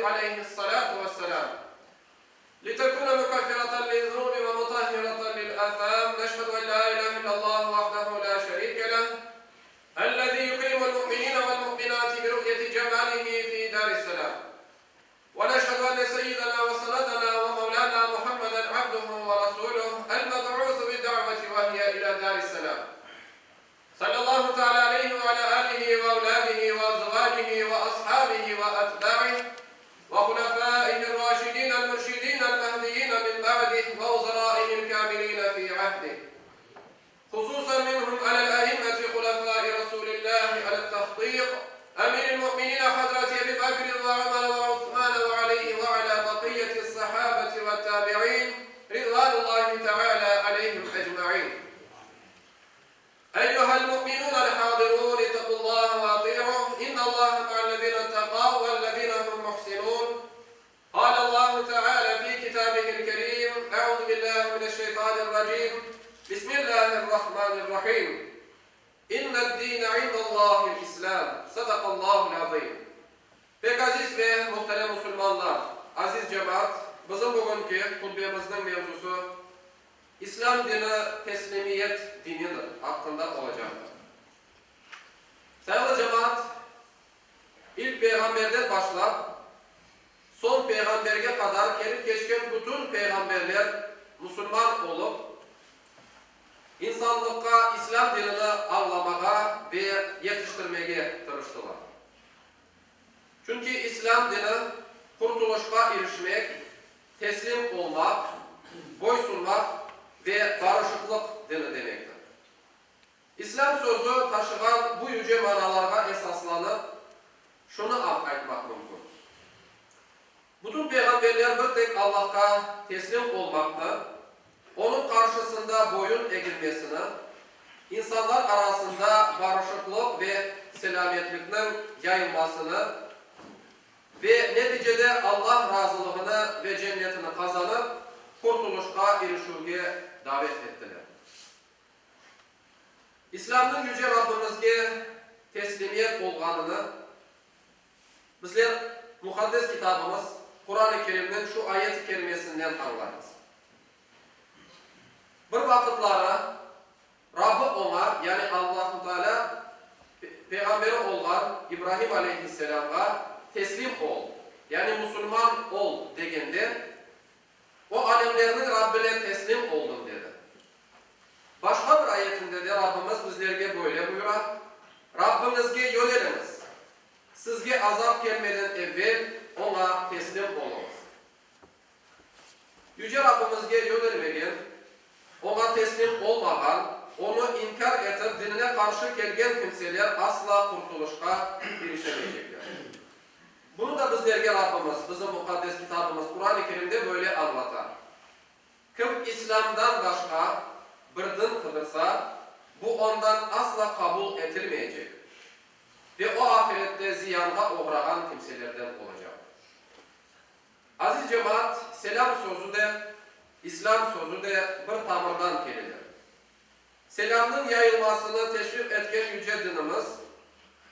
عليه الصلاة والسلام لتكون مكفرة للذنوب ومطهرة للآثام. نشهد أن لا إله إلا الله وحده لا شريك له الذي يكرم المؤمنين والمؤمنات برؤية جماله في دار السلام. ونشهد أن سيدنا وسندنا ومولانا محمدا عبده ورسوله المبعوث بالدعوة وهي إلى دار السلام. صلى الله تعالى عليه وعلى آله وأولاده وأزواجه وأصحابه وأتباعه وخلفائه الراشدين المرشدين المهديين من بعده ووزرائه الكاملين في عهده، خصوصا منهم على الأئمة خلفاء رسول الله على التحقيق أمير المؤمنين حضرة أبي بكر وعمر وعثمان وعلي وعلى بقية الصحابة والتابعين رضوان الله تعالى عليهم أجمعين. أيها المؤمنون الحاضرون اتقوا الله وأطيعوه إن الله مع الذين اتقوا والذين هم محسنون. قال الله تعالى في كتابه الكريم: أعوذ بالله من الشيطان الرجيم. بسم الله الرحمن الرحيم. إن الدين عند الله الإسلام. صدق الله العظيم. Pek aziz ve muhterem Müslümanlar, aziz cemaat, bizim bugünkü hutbemizin mevzusu İslam dini teslimiyet dinidir hakkında olacaktır. Sayılı cemaat, ilk peygamberden başlayıp son peygamberge kadar gelip geçken bütün peygamberler Müslüman olup insanlıkka İslam dinini avlamağa ve yetiştirmeye tırıştılar. Çünkü İslam dini kurtuluşa erişmek, teslim olmak, boysunmak ve barışıklık dini demektir. İslam sözü taşıyan bu yüce manalara esaslanıp şunu aytmak mümkün. Bütün peygamberler bir tek Allah'a teslim olmakla, onun karşısında boyun eğilmesini, insanlar arasında barışıklık ve selametliklerin yayılmasını ve neticede Allah razılığını ve cennetini kazanıp kurtuluşa erişuge davet ettiler. İslam'ın yüce Rabbimizge teslimiyet olganını bizler mukaddes kitabımız Kur'an-ı Kerim'in şu ayet-i kerimesinden anlarız. Bir vakitlara Rabbi ona, yani Allah-u Teala peygamberi olan İbrahim Aleyhisselam'a teslim ol, yani Müslüman ol degende o alemlerinin Rabbine teslim oldum dedi. Başka bir ayetinde de Rabbimiz bizlerge böyle buyurar: Rabbinizge yöneliniz, sizge azap gelmeden evvel ona teslim olunuz. Yüce Rabbimizge yönelmegen, ona teslim olmadan, onu inkar etip dinine karşı gelgen kimseler asla kurtuluşa erişemeyecekler. Bunu da bizlerge Rabbimiz, bizim mukaddes kitabımız Kur'an-ı Kerim'de böyle anlatar. Kim İslam'dan başka bir din kılırsa, bu ondan asla kabul edilmeyecek. Ve o ahirette ziyana uğrayan kimselerden olacak. Aziz cemaat, selam sözü de, İslam sözü de bir tavırdan gelir. Selamın yayılmasını teşvik etken yüce dinimiz,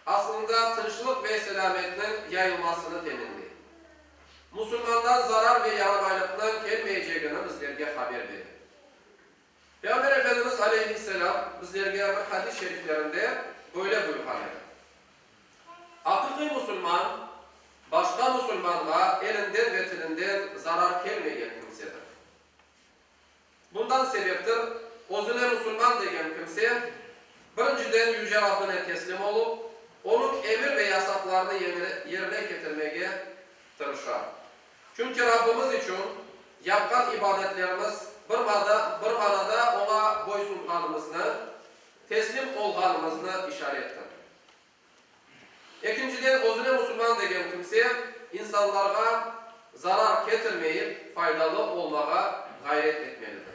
aslında tinçlik ve selametin yayılmasını temindi. Müslümandan zarar ve yaramaylıktan gelmeyeceğini bizlerge haber verir. Peygamber Efendimiz Aleyhisselam bizlerge bir hadis-i şeriflerinde böyle buyurur. Hakiki Müslüman, başka Müslümanla elinden ve tilinden zarar gelmeyen kimsedir. Bundan sebeptir, özüne Müslüman degen kimse, birinciden yüce Rabbine teslim olup, onun emir ve yasaklarını yerine getirmeye tırışar. Çünkü Rabbimiz için yapkan ibadetlerimiz bir manada ona boysunganımızı, teslim olganımızı işarettir. İkinciden özüne Müslüman degen kimse, insanlara zarar getirmeyip faydalı olmaya gayret etmelidir.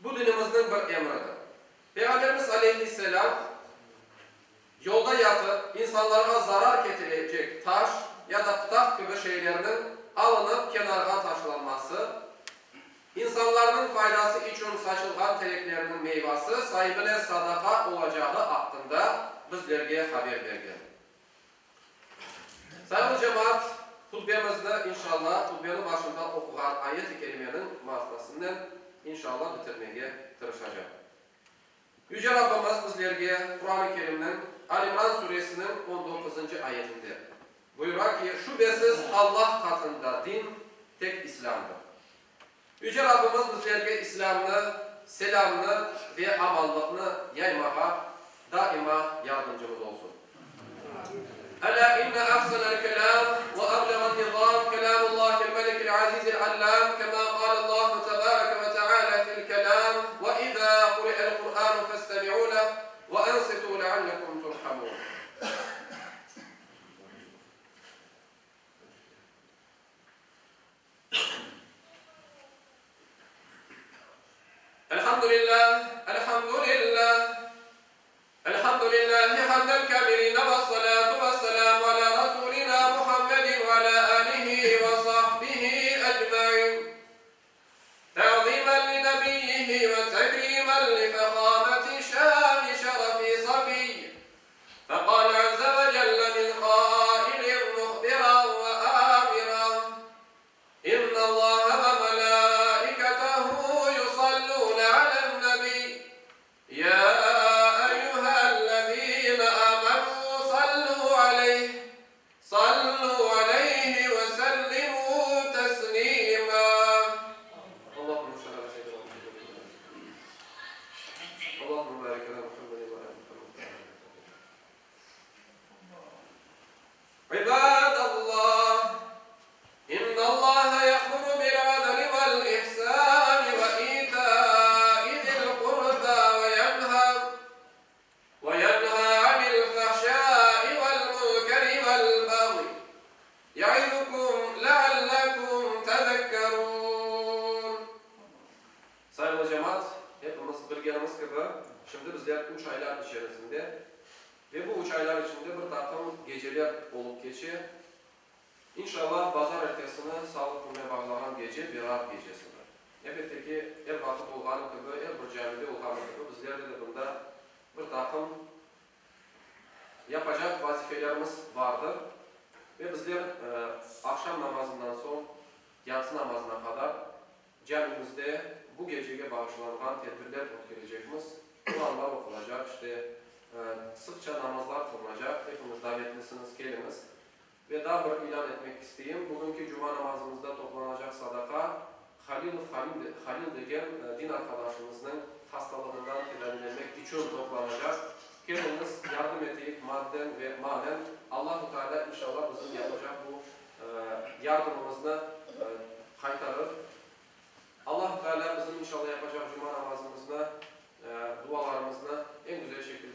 Bu dinimizin bir emridir. Peygamberimiz Aleyhisselam yolda yatıp insanlara zarar getirecek taş ya da pıtak gibi şeylerinin alınıp kenara taşlanması, insanların faydası için saçılgan teleklerinin meyvesi sahibine sadaka olacağı hakkında bizlerge haber verdi. Sayın cemaat, hutbemizde inşallah hutbenin başında okulan ayet-i kerimenin manasından inşallah bitirmeye tırışacağım. Yüce Rabbimiz bizlerge Kur'an-ı Kerim'den Ali İmran suresinin 19. ayetinde buyurar ki şüphesiz Allah katında din tek İslam'dır. Yüce Rabbimiz bizlerge İslam'ını, selamını ve amallıkını yaymaya daima yardımcımız olsun. Ela inne ahsenel kelam ve ablegan nizam kelamullahil melikil azizil allam kema kâlallahu tebâreke ve teâlâ fil kelam ve izâ kuri'el Kur'anu festemi'û leh ve ansitû leallekum turhamûn. Elhamdülillah, elhamdülillah, elhamdülillahi hamdel kâmilîne ve salâtu ve selâmu alâ rasûlina Muhammedin ve alâ âlihi ve sahbihi ecmaîn. Te'zîmen li nebiyyihi ve tekrimen li fehâmeti şâni şerefi safiyy. Fekâle azze ve celle min qâilin muhbiran ve âmiran. İnnallâhe ve melâiketehu yusallûne alen nebiyy. Ya صلوا عليه وسلموا تسليما اللهم صل على سيدنا محمد اللهم بارك على محمد وعلى محمد عباد الله إن الله يأمر بالعدل والإحسان وإيتاء ذي القربى وينهى عن الفحشاء والمنكر والبغي يعظكم لعلكم تذكرون. Sayın cemaat, hepimiz bilgenimiz gibi şimdi bizler 3 aylar içerisinde ve bu 3 aylar içinde bir takım geceler olup geçiyor. İnşallah pazar ertesini sağlık gününe bağlanan gece bir Berat gecesidir. Elbette ki her vakit olğanı gibi, her bir camide olğanı gibi bizlerde de bunda bir takım yapacak vazifelerimiz vardır. Ve bizler akşam namazından son yatsı namazına kadar camimizde bu geceye bağışlanan tedbirler ötküleyeceğimiz Kur'anlar okunacak, sıkça namazlar kılınacak, hepimiz davetlisiniz, geliniz. Ve daha bir ilan etmek isteyeyim, bugünkü cuma namazımızda toplanacak sadaka Halil degen din arkadaşımızın hastalığından tedavilenmek için toplanacak. Geliniz, yardım edeyim madden ve manen. Allah-u Teala inşallah bizim yapacak bu yardımımızı kaytarır. Allah-u Teala bizim inşallah yapacak cuma namazımızda dualarımızla en güzel şekilde